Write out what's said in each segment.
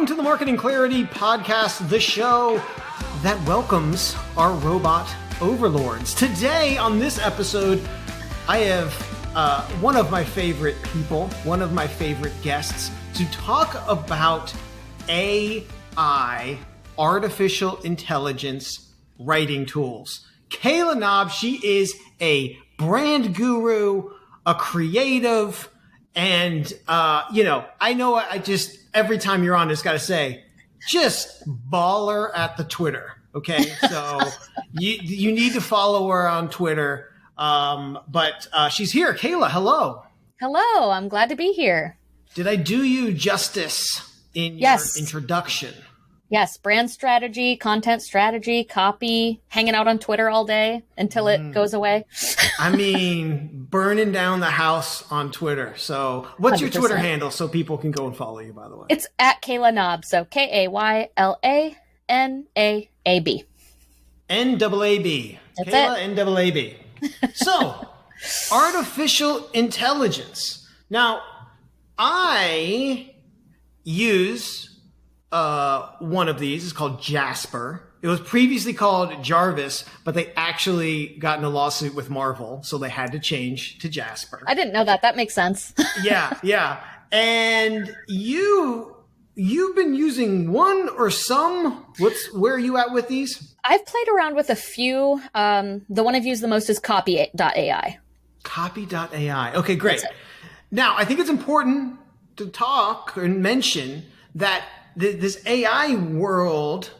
Welcome to the Marketing Clarity Podcast, the show that welcomes our robot overlords. Today on this episode, I have one of my favorite people, one of my favorite guests, to talk about AI, artificial intelligence writing tools. Kayla Naab, she is a brand guru, a creative, and I just every time you're on, just got to say, just baller at the Twitter. Okay, so you need to follow her on Twitter. But she's here. Kayla, hello. Hello, I'm glad to be here. Did I do you justice in your introduction? Yes, brand strategy, content strategy, copy, hanging out on Twitter all day until it goes away. I mean, burning down the house on Twitter. So what's your 100%. Twitter handle so people can go and follow you, by the way? It's at Kayla Naab, so KaylaNaab. N-A-A-B. That's Kayla it. N-A-A-B. So, artificial intelligence. Now, I use one of these. It's called Jasper. It was previously called Jarvis, but they actually got in a lawsuit with Marvel, so they had to change to Jasper. I didn't know that. That makes sense. Yeah. And you've been using one or some. Where are you at with these? I've played around with a few. The one I've used the most is Copy.ai. Copy.ai. Okay, great. Now, I think it's important to talk and mention that this AI world,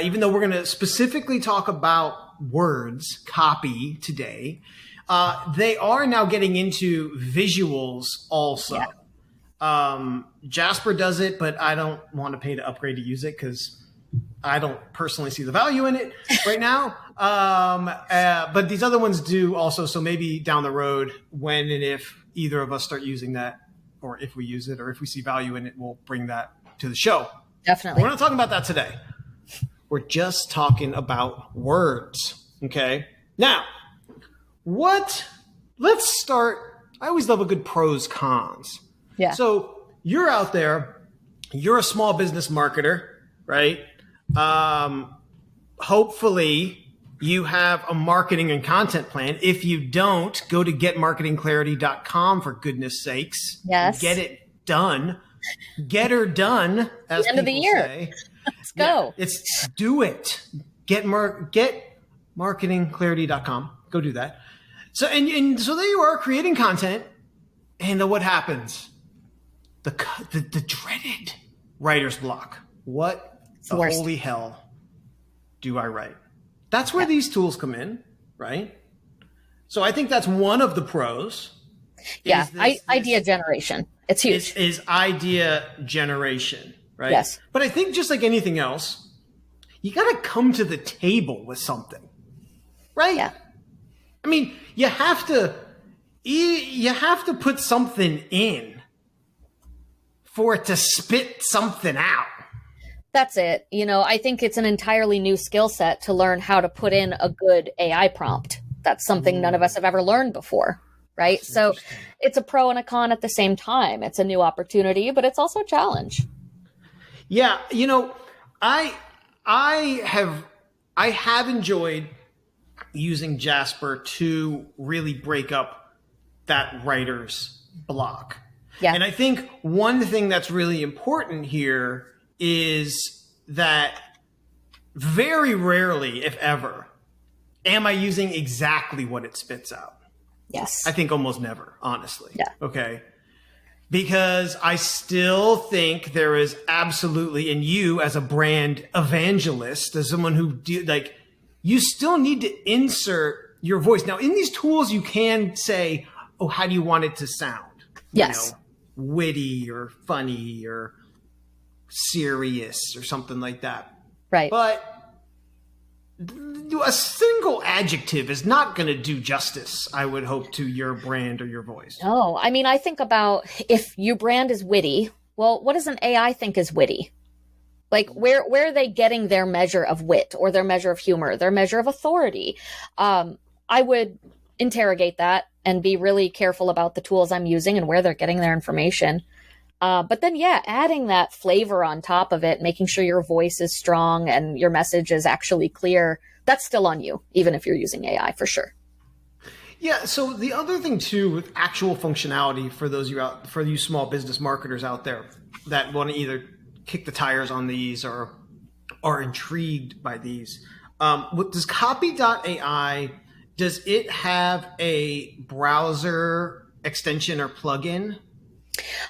even though we're going to specifically talk about words, copy today, they are now getting into visuals also. Yeah. Jasper does it, but I don't want to pay to upgrade to use it because I don't personally see the value in it right now. But these other ones do also. So maybe down the road, when and if either of us start using that, or if we use it, or if we see value in it, we'll bring that to the show. Definitely. We're not talking about that today. We're just talking about words. Okay. Now, let's start. I always love a good pros cons. Yeah. So you're out there, you're a small business marketer, right? Hopefully you have a marketing and content plan. If you don't, go to getmarketingclarity.com for goodness sakes. Yes. Get it done. Get her done, as the end of the year. say. Let's go. Yeah, do it. Getmarketingclarity.com. Go do that. So and so there you are creating content, and what happens? The dreaded writer's block. What the holy hell do I write? That's where these tools come in, right? So I think that's one of the pros. Yeah, idea generation. It's huge. Is idea generation, right? Yes. But I think just like anything else, you got to come to the table with something, right? Yeah. I mean, you have to put something in for it to spit something out. That's it. I think it's an entirely new skill set to learn how to put in a good AI prompt. That's something none of us have ever learned before, right? So it's a pro and a con at the same time. It's a new opportunity, but it's also a challenge. Yeah, I have enjoyed using Jasper to really break up that writer's block. Yeah. And I think one thing that's really important here is that very rarely, if ever, am I using exactly what it spits out. Yes. I think almost never, honestly. Yeah. Okay. Because I still think there is absolutely, and you as a brand evangelist, as someone who you still need to insert your voice. Now, in these tools, you can say, oh, how do you want it to sound? Yes. Witty or funny or serious or something like that. Right. But a single adjective is not going to do justice, I would hope, to your brand or your voice. No, I mean, I think about if your brand is witty, well, what does an AI think is witty? Like, where are they getting their measure of wit or their measure of humor, their measure of authority? I would interrogate that and be really careful about the tools I'm using and where they're getting their information. But then, yeah, adding that flavor on top of it, making sure your voice is strong and your message is actually clear, that's still on you, even if you're using AI, for sure. Yeah. So the other thing too, with actual functionality for for you small business marketers out there that want to either kick the tires on these or are intrigued by these, does Copy.ai, does it have a browser extension or plugin?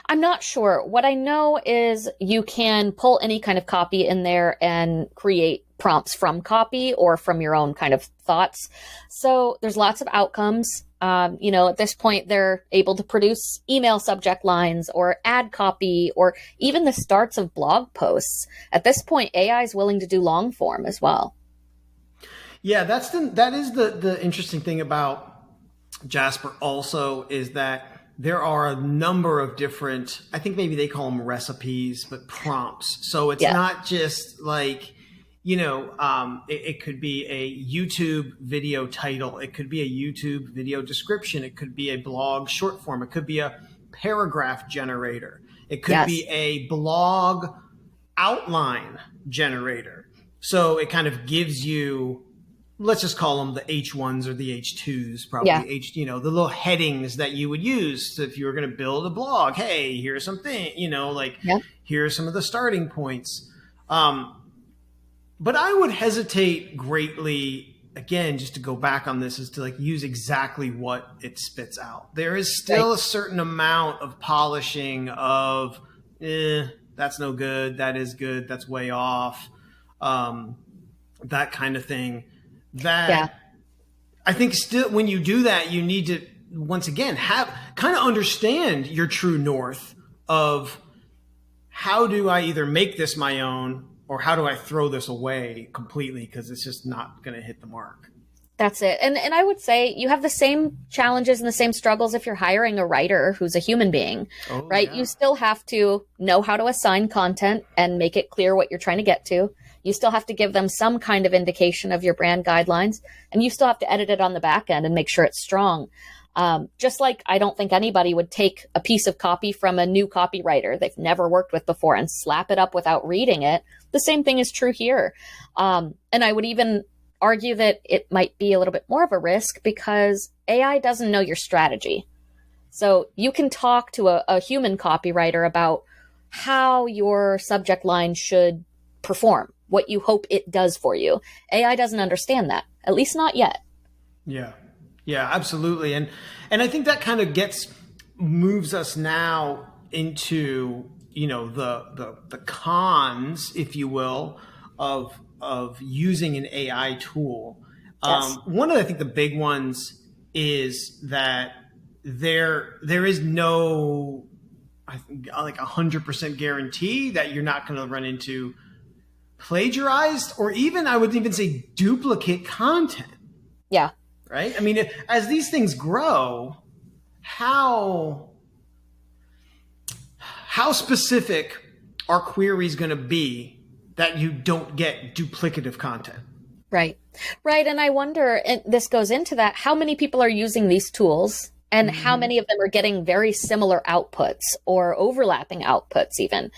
I'm not sure. What I know is you can pull any kind of copy in there and create prompts from copy or from your own kind of thoughts. So there's lots of outcomes. At this point, they're able to produce email subject lines or ad copy or even the starts of blog posts. At this point, AI is willing to do long form as well. Yeah, that is the interesting thing about Jasper also, is that there are a number of different, I think maybe they call them recipes, but prompts. So it's not just like, it could be a YouTube video title. It could be a YouTube video description. It could be a blog short form. It could be a paragraph generator. It could be a blog outline generator. So it kind of gives you, let's just call them the H1s or the H2s, probably the little headings that you would use. So if you were going to build a blog, hey, here's something, here are some of the starting points. But I would hesitate greatly, again, just to go back on this, is to use exactly what it spits out. There is still a certain amount of polishing of, that's no good. That is good. That's way off. That kind of thing. I think still when you do that, you need to, once again, kind of understand your true north of how do I either make this my own or how do I throw this away completely because it's just not going to hit the mark. That's it. And I would say you have the same challenges and the same struggles if you're hiring a writer who's a human being, right? Yeah. You still have to know how to assign content and make it clear what you're trying to get to. You still have to give them some kind of indication of your brand guidelines, and you still have to edit it on the back end and make sure it's strong. Just like I don't think anybody would take a piece of copy from a new copywriter they've never worked with before and slap it up without reading it. The same thing is true here. And I would even argue that it might be a little bit more of a risk because AI doesn't know your strategy. So you can talk to a human copywriter about how your subject line should perform, what you hope it does for you. AI doesn't understand that, at least not yet. Yeah, absolutely. And I think that kind of moves us now into, the cons, if you will, of using an AI tool. Yes. One of, I think, the big ones is that there is no, I think, 100% guarantee that you're not going to run into plagiarized or even, I would even say, duplicate content. Yeah. Right? I mean, as these things grow, how specific are queries going to be that you don't get duplicative content? Right. And I wonder, and this goes into that, how many people are using these tools and how many of them are getting very similar outputs or overlapping outputs even.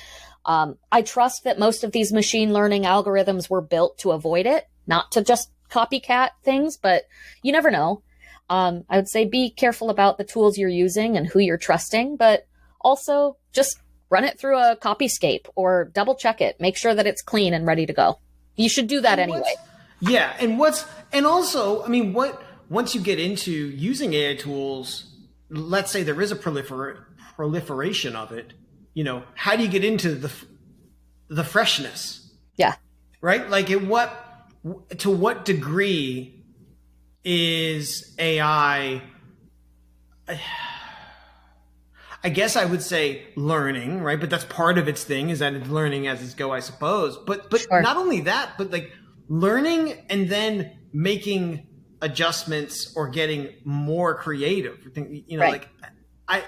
I trust that most of these machine learning algorithms were built to avoid it, not to just copycat things, but you never know. I would say be careful about the tools you're using and who you're trusting, but also just run it through a copyscape or double check it. Make sure that it's clean and ready to go. You should do that anyway. Yeah. And also, I mean, once you get into using AI tools, let's say there is a proliferation of it, how do you get into the freshness? Yeah. Right? To what degree is AI, I guess I would say learning, right? But that's part of its thing, is that it's learning as it goes, I suppose. But sure. Not only that, but learning and then making adjustments or getting more creative. Right.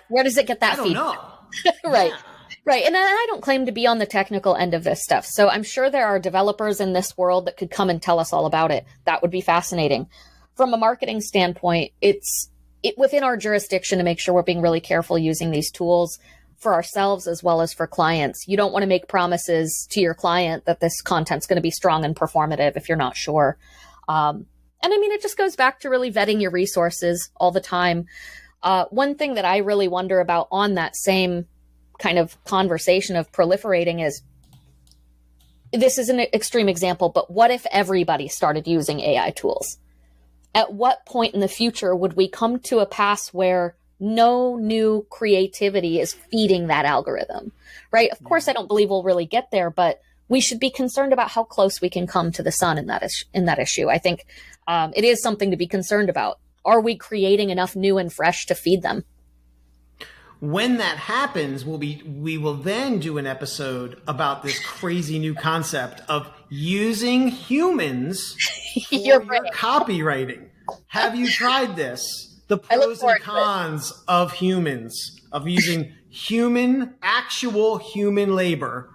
Where does it get that feedback? I don't know. Right. Yeah. Right. And I don't claim to be on the technical end of this stuff. So I'm sure there are developers in this world that could come and tell us all about it. That would be fascinating. From a marketing standpoint, it's within our jurisdiction to make sure we're being really careful using these tools. for ourselves as well as for clients. You don't want to make promises to your client that this content's going to be strong and performative if you're not sure. And I mean, it just goes back to really vetting your resources all the time. One thing that I really wonder about on that same kind of conversation of proliferating is, this is an extreme example, but what if everybody started using AI tools? At what point in the future would we come to a pass where no new creativity is feeding that algorithm, right? Of course, I don't believe we'll really get there, but we should be concerned about how close we can come to the sun in that issue. I think it is something to be concerned about. Are we creating enough new and fresh to feed them? When that happens, we will then do an episode about this crazy new concept of using humans for your copywriting. Have you tried this? The pros and cons of humans, of using actual human labor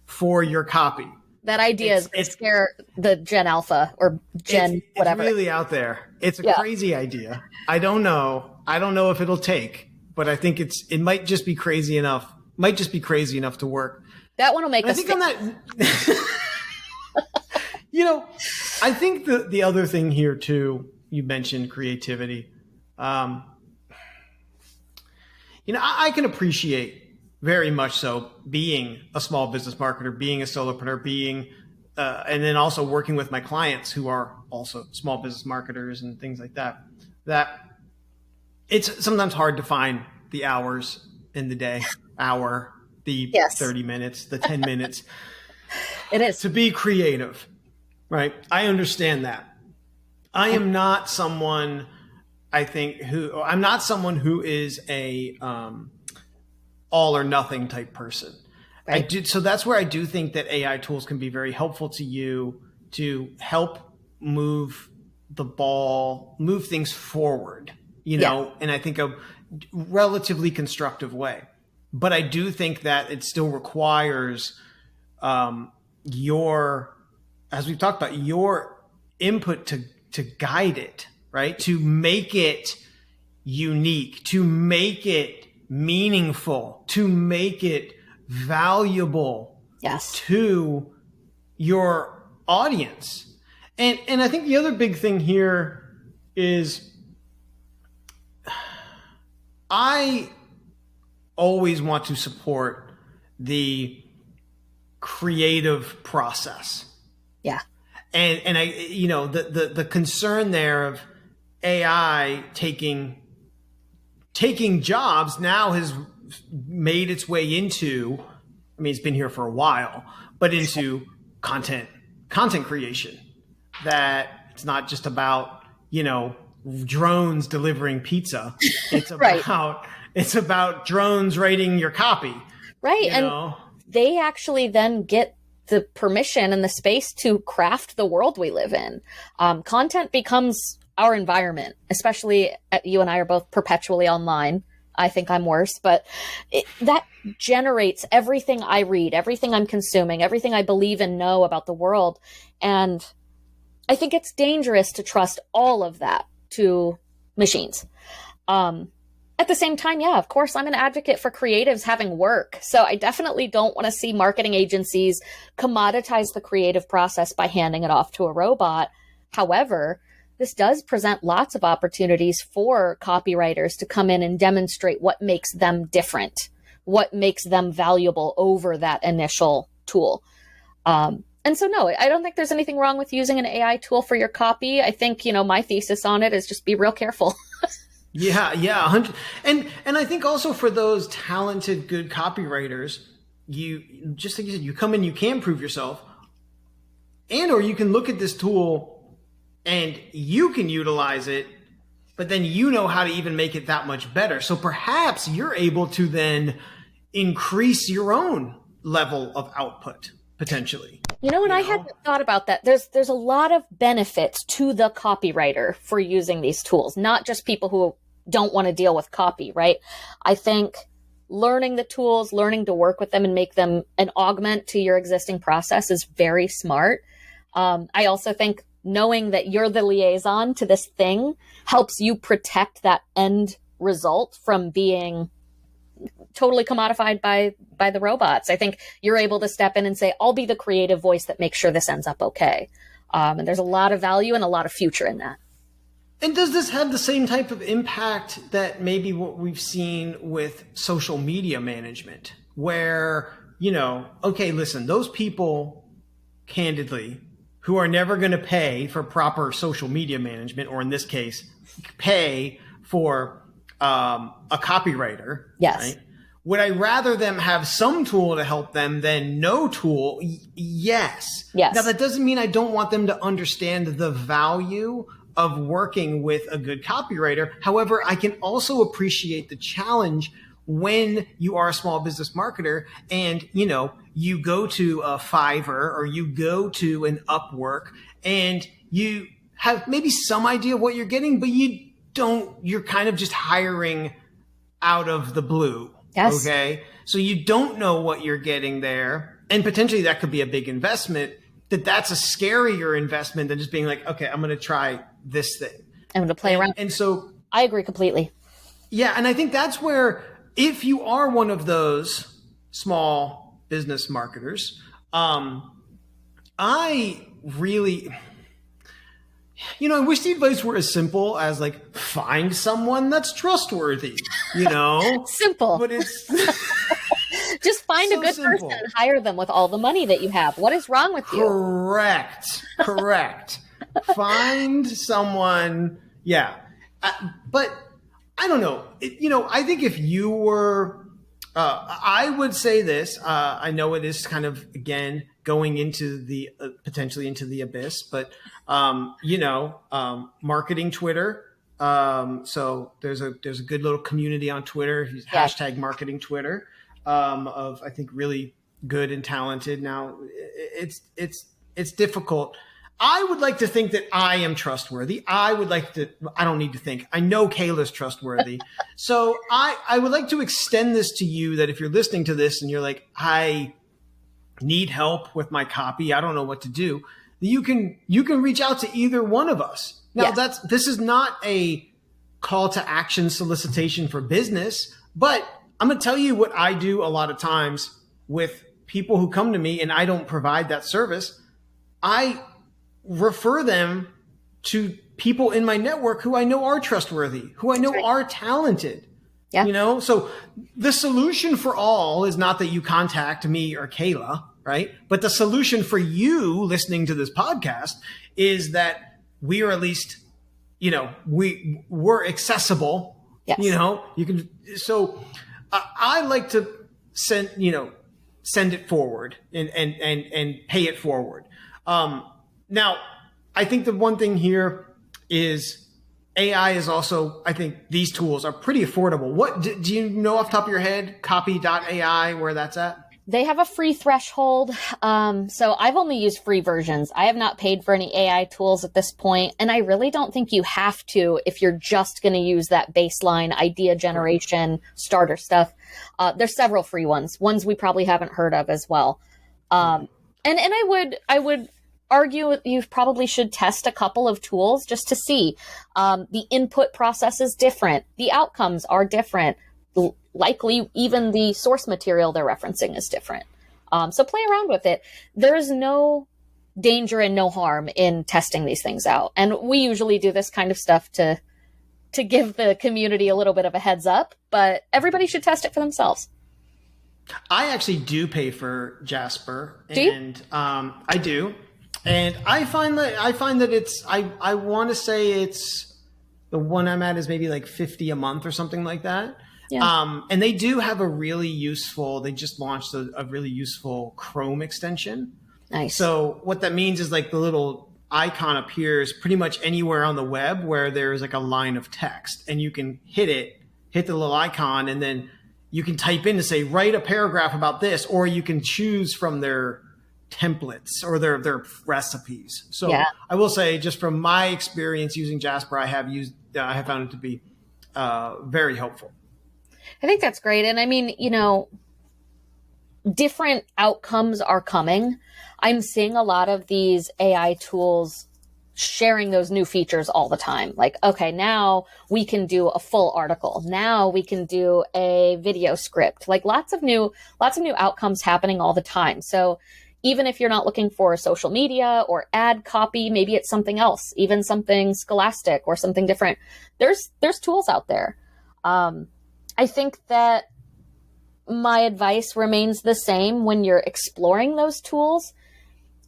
for your copy. That idea is going to scare the Gen Alpha or Gen whatever. It's really out there. It's a crazy idea. I don't know if it'll take, but I think it might just be crazy enough. Might just be crazy enough to work. That one will make us. I think on that. I think the other thing here too. You mentioned creativity. I can appreciate very much so being a small business marketer, being a solopreneur, and then also working with my clients who are also small business marketers and things like that. That it's sometimes hard to find the hours in the day, the 30 minutes, the 10 minutes. It is to be creative, right? I understand that. I am not someone. I'm not someone who is a all or nothing type person. Right. So that's where I do think that AI tools can be very helpful to you to help move the ball, move things forward, and I think a relatively constructive way. But I do think that it still requires as we've talked about, your input to guide it. Right? To make it unique, to make it meaningful, to make it valuable to your audience. And I think the other big thing here is I always want to support the creative process. Yeah. And I, the concern there of AI taking jobs now has made its way into, it's been here for a while, but into content creation. That it's not just about, drones delivering pizza. It's about, it's about drones writing your copy. Right. And they actually then get the permission and the space to craft the world we live in. Content becomes our environment, especially you and I are both perpetually online. I think I'm worse, but that generates everything I read, everything I'm consuming, everything I believe and know about the world. And I think it's dangerous to trust all of that to machines. At the same time, of course, I'm an advocate for creatives having work. So I definitely don't want to see marketing agencies commoditize the creative process by handing it off to a robot. However, this does present lots of opportunities for copywriters to come in and demonstrate what makes them different, what makes them valuable over that initial tool. And so, no, I don't think there's anything wrong with using an AI tool for your copy. I think, my thesis on it is just be real careful. Yeah. 100. And I think also for those talented, good copywriters, you, just like you said, you come in, you can prove yourself, or you can look at this tool and you can utilize it, but then how to even make it that much better. So perhaps you're able to then increase your own level of output potentially. I hadn't thought about that. There's a lot of benefits to the copywriter for using these tools, not just people who don't want to deal with copy, right? I think learning the tools, learning to work with them and make them an augment to your existing process is very smart. I also think knowing that you're the liaison to this thing helps you protect that end result from being totally commodified by the robots. I think you're able to step in and say, I'll be the creative voice that makes sure this ends up okay. And there's a lot of value and a lot of future in that. And does this have the same type of impact that maybe what we've seen with social media management, where, okay, listen, those people, candidly, who are never going to pay for proper social media management, or in this case, pay for a copywriter, yes. Right? Would I rather them have some tool to help them than no tool? Yes. Now, that doesn't mean I don't want them to understand the value of working with a good copywriter. However, I can also appreciate the challenge when you are a small business marketer and, you go to a Fiverr or you go to an Upwork and you have maybe some idea of what you're getting, but you're kind of just hiring out of the blue. Yes. Okay. So you don't know what you're getting there. And potentially that could be a big investment. That's a scarier investment than just being like, okay, I'm going to try this thing. I'm going to play around. And so I agree completely. Yeah. And I think that's where, if you are one of those small business marketers, I really, I wish the advice were as simple as like, find someone that's trustworthy, Simple. But it's just find so a good simple. person and hire them with all the money that you have. What is wrong with you? Correct. Find someone. Yeah. But I don't know. I think if you were, I would say this, I know it is kind of, again, going into the, potentially into the abyss, but, marketing Twitter. So there's a good little community on Twitter, hashtag marketing Twitter, of, I think, really good and talented. Now it's difficult. I would like to think that I am trustworthy. I don't need to think. I know Kayla's trustworthy. So I would like to extend this to you, that if you're listening to this and you're like, I need help with my copy, I don't know what to do, you can reach out to either one of us. Now this is not a call to action solicitation for business, but I'm going to tell you what I do a lot of times with people who come to me and I don't provide that service. I refer them to people in my network who I know are trustworthy, who I know are talented. Yeah. So the solution for all is not that you contact me or Kayla, right? But the solution for you listening to this podcast is that we are at least, we're accessible. Yes. You can. So I like to send it forward and pay it forward. Now, I think the one thing here is AI is also, I think these tools are pretty affordable. What do you know off the top of your head, copy.ai, where that's at? They have a free threshold. So I've only used free versions. I have not paid for any AI tools at this point. And I really don't think you have to if you're just going to use that baseline idea generation starter stuff. There's several free ones we probably haven't heard of as well. And I would argue you probably should test a couple of tools just to see. The input process is different. The outcomes are different. Likely even the source material they're referencing is different. So play around with it. There's no danger and no harm in testing these things out. And we usually do this kind of stuff to give the community a little bit of a heads up, but everybody should test it for themselves. I actually do pay for Jasper. Do you? And I do. And I find that it's, I want to say it's, the one I'm at is maybe like $50 a month or something like that. Yeah. And they do have they just launched a really useful Chrome extension. Nice. So what that means is like the little icon appears pretty much anywhere on the web where there's like a line of text, and you can hit the little icon, and then you can type in to say, write a paragraph about this, or you can choose from their templates or their recipes. So yeah. I will say, just from my experience using Jasper, I have found it to be very helpful. I think that's great. And I mean, different outcomes are coming. I'm seeing a lot of these AI tools sharing those new features all the time. Like, okay, now we can do a full article. Now we can do a video script. Like lots of new outcomes happening all the time. So even if you're not looking for social media or ad copy, maybe it's something else, even something scholastic or something different. There's tools out there. I think that my advice remains the same when you're exploring those tools.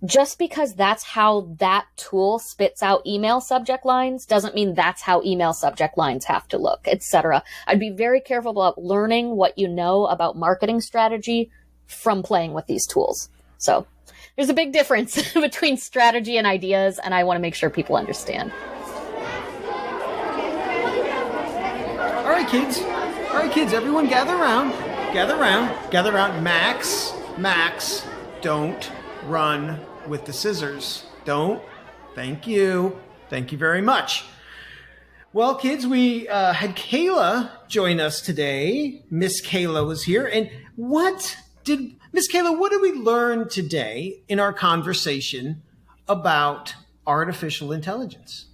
Just because that's how that tool spits out email subject lines doesn't mean that's how email subject lines have to look, etc. I'd be very careful about learning what you know about marketing strategy from playing with these tools. So there's a big difference between strategy and ideas, and I want to make sure people understand. All right, kids, everyone gather around. Max, don't run with the scissors. Don't. Thank you very much. Well, kids, we had Kayla join us today. Miss Kayla was here. And Miss Kayla, what did we learn today in our conversation about artificial intelligence?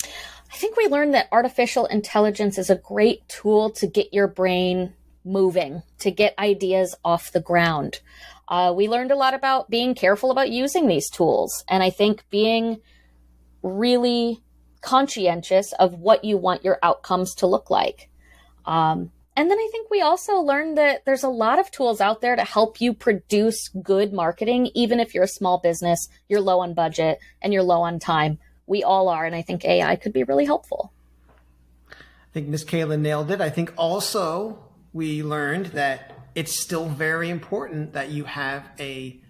I think we learned that artificial intelligence is a great tool to get your brain moving, to get ideas off the ground. We learned a lot about being careful about using these tools. And I think being really conscientious of what you want your outcomes to look like. And then I think we also learned that there's a lot of tools out there to help you produce good marketing, even if you're a small business, you're low on budget, and you're low on time. We all are. And I think AI could be really helpful. I think Miss Kayla nailed it. I think also we learned that it's still very important that you have a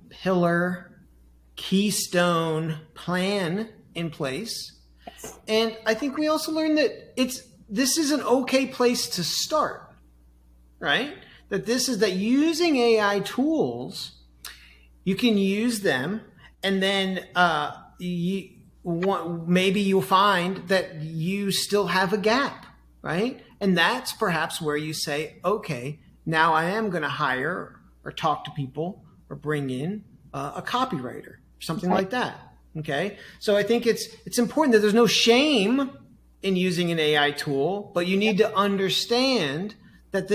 pillar, keystone plan in place. Yes. And I think we also learned that this is an okay place to start, right? That using AI tools, you can use them, and then maybe you'll find that you still have a gap, right? And that's perhaps where you say, okay, now I am going to hire or talk to people or bring in a copywriter, something like that. Okay. So I think it's important that there's no shame in using an AI tool, but you need to understand that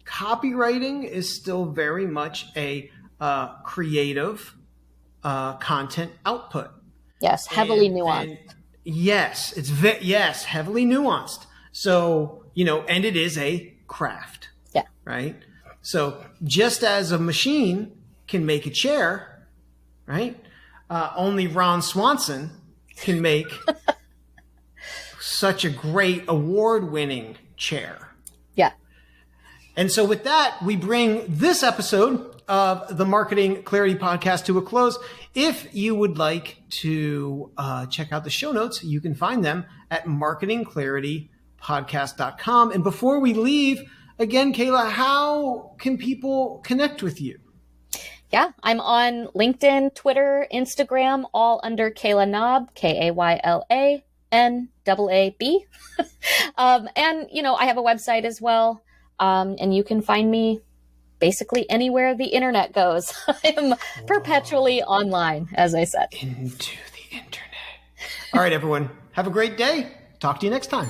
copywriting is still very much a creative content output. Yes. Heavily nuanced. Yes. Yes. Heavily nuanced. So, and it is a craft. Yeah. Right. So just as a machine can make a chair, right? Only Ron Swanson can make such a great award-winning chair. Yeah. And so with that, we bring this episode of the Marketing Clarity Podcast to a close. If you would like to check out the show notes, you can find them at marketingclaritypodcast.com. And before we leave, again, Kayla, how can people connect with you? Yeah, I'm on LinkedIn, Twitter, Instagram, all under Kayla Naab, KaylaNaab. And I have a website as well. And you can find me basically anywhere the internet goes. I am perpetually online, as I said. Into the internet. All right, everyone. Have a great day. Talk to you next time.